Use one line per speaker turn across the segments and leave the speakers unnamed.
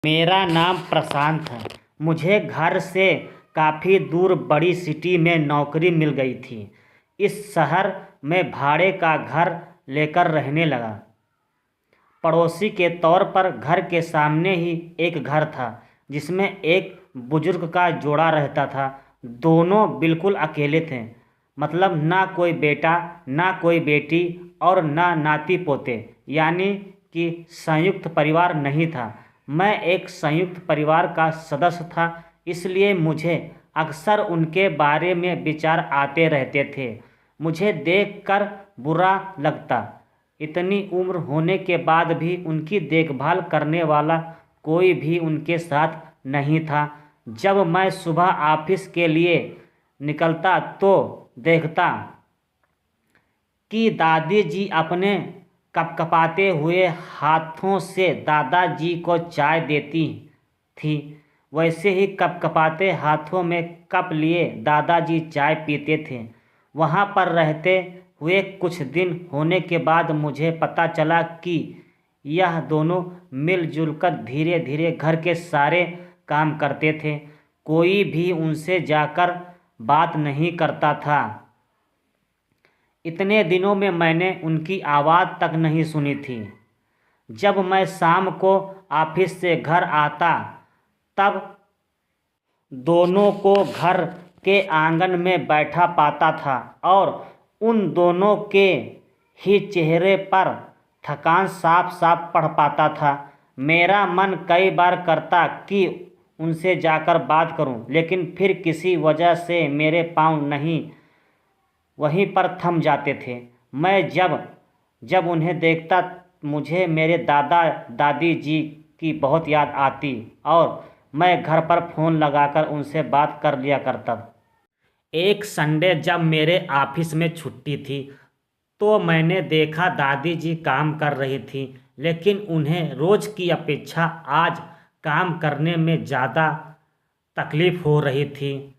मेरा नाम प्रशांत है। मुझे घर से काफ़ी दूर बड़ी सिटी में नौकरी मिल गई थी। इस शहर में भाड़े का घर लेकर रहने लगा। पड़ोसी के तौर पर घर के सामने ही एक घर था जिसमें एक बुजुर्ग का जोड़ा रहता था। दोनों बिल्कुल अकेले थे, मतलब ना कोई बेटा, ना कोई बेटी और ना नाती पोते, यानी कि संयुक्त परिवार नहीं था। मैं एक संयुक्त परिवार का सदस्य था, इसलिए मुझे अक्सर उनके बारे में विचार आते रहते थे। मुझे देखकर बुरा लगता, इतनी उम्र होने के बाद भी उनकी देखभाल करने वाला कोई भी उनके साथ नहीं था। जब मैं सुबह ऑफिस के लिए निकलता तो देखता कि दादी जी अपने कपकपाते हुए हाथों से दादाजी को चाय देती थी। वैसे ही कपकपाते हाथों में कप लिए दादाजी चाय पीते थे। वहाँ पर रहते हुए कुछ दिन होने के बाद मुझे पता चला कि यह दोनों मिलजुल कर धीरे धीरे घर के सारे काम करते थे। कोई भी उनसे जाकर बात नहीं करता था। इतने दिनों में मैंने उनकी आवाज़ तक नहीं सुनी थी। जब मैं शाम को ऑफिस से घर आता तब दोनों को घर के आंगन में बैठा पाता था और उन दोनों के ही चेहरे पर थकान साफ साफ पढ़ पाता था। मेरा मन कई बार करता कि उनसे जाकर बात करूं, लेकिन फिर किसी वजह से मेरे पांव नहीं वहीं पर थम जाते थे। मैं जब जब उन्हें देखता मुझे मेरे दादा दादी जी की बहुत याद आती और मैं घर पर फ़ोन लगाकर उनसे बात कर लिया करता। एक संडे जब मेरे ऑफिस में छुट्टी थी तो मैंने देखा दादी जी काम कर रही थी, लेकिन उन्हें रोज़ की अपेक्षा आज काम करने में ज़्यादा तकलीफ़ हो रही थी।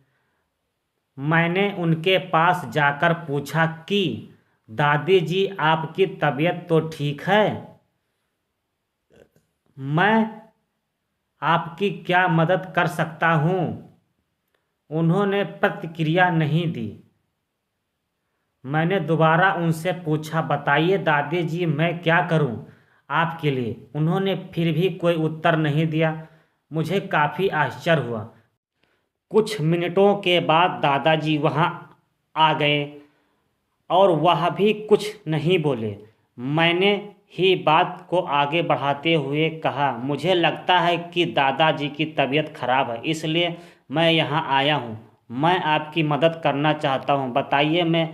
मैंने उनके पास जाकर पूछा कि दादी जी, आपकी तबीयत तो ठीक है? मैं आपकी क्या मदद कर सकता हूँ? उन्होंने प्रतिक्रिया नहीं दी। मैंने दोबारा उनसे पूछा, बताइए दादी जी, मैं क्या करूँ आपके लिए? उन्होंने फिर भी कोई उत्तर नहीं दिया। मुझे काफ़ी आश्चर्य हुआ। कुछ मिनटों के बाद दादाजी वहाँ आ गए और वह भी कुछ नहीं बोले। मैंने ही बात को आगे बढ़ाते हुए कहा, मुझे लगता है कि दादाजी की तबीयत खराब है, इसलिए मैं यहाँ आया हूँ। मैं आपकी मदद करना चाहता हूँ। बताइए मैं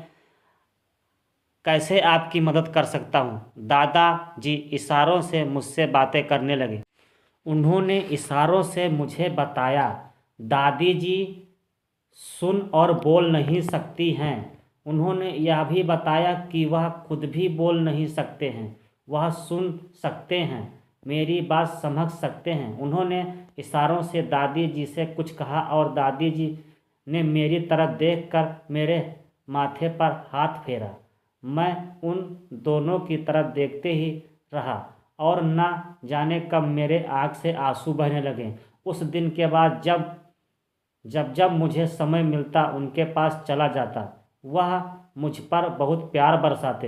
कैसे आपकी मदद कर सकता हूँ? दादाजी इशारों से मुझसे बातें करने लगे। उन्होंने इशारों से मुझे बताया, दादी जी सुन और बोल नहीं सकती हैं। उन्होंने यह भी बताया कि वह खुद भी बोल नहीं सकते हैं, वह सुन सकते हैं, मेरी बात समझ सकते हैं। उन्होंने इशारों से दादी जी से कुछ कहा और दादी जी ने मेरी तरफ देखकर मेरे माथे पर हाथ फेरा। मैं उन दोनों की तरफ देखते ही रहा और ना जाने कब मेरे आँख से आंसू बहने लगे। उस दिन के बाद जब जब मुझे समय मिलता उनके पास चला जाता। वह मुझ पर बहुत प्यार बरसाते।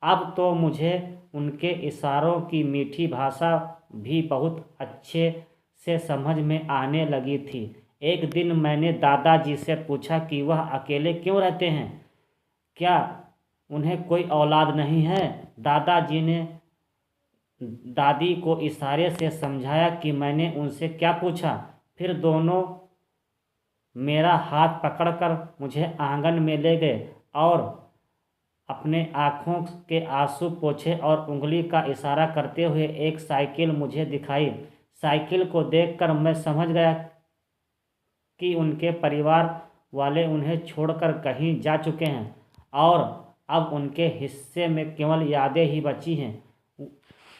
अब तो मुझे उनके इशारों की मीठी भाषा भी बहुत अच्छे से समझ में आने लगी थी। एक दिन मैंने दादाजी से पूछा कि वह अकेले क्यों रहते हैं, क्या उन्हें कोई औलाद नहीं है? दादाजी ने दादी को इशारे से समझाया कि मैंने उनसे क्या पूछा। फिर दोनों मेरा हाथ पकड़कर मुझे आंगन में ले गए और अपने आँखों के आंसू पोंछे और उंगली का इशारा करते हुए एक साइकिल मुझे दिखाई। साइकिल को देखकर मैं समझ गया कि उनके परिवार वाले उन्हें छोड़कर कहीं जा चुके हैं और अब उनके हिस्से में केवल यादें ही बची हैं।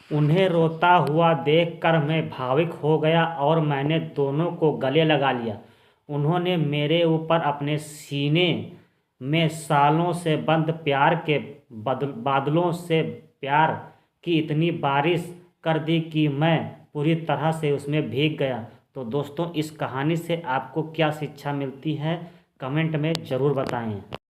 उन्हें रोता हुआ देखकर मैं भावुक हो गया और मैंने दोनों को गले लगा लिया। उन्होंने मेरे ऊपर अपने सीने में सालों से बंद प्यार के बादलों से प्यार की इतनी बारिश कर दी कि मैं पूरी तरह से उसमें भीग गया। तो दोस्तों, इस कहानी से आपको क्या शिक्षा मिलती है, कमेंट में ज़रूर बताएं।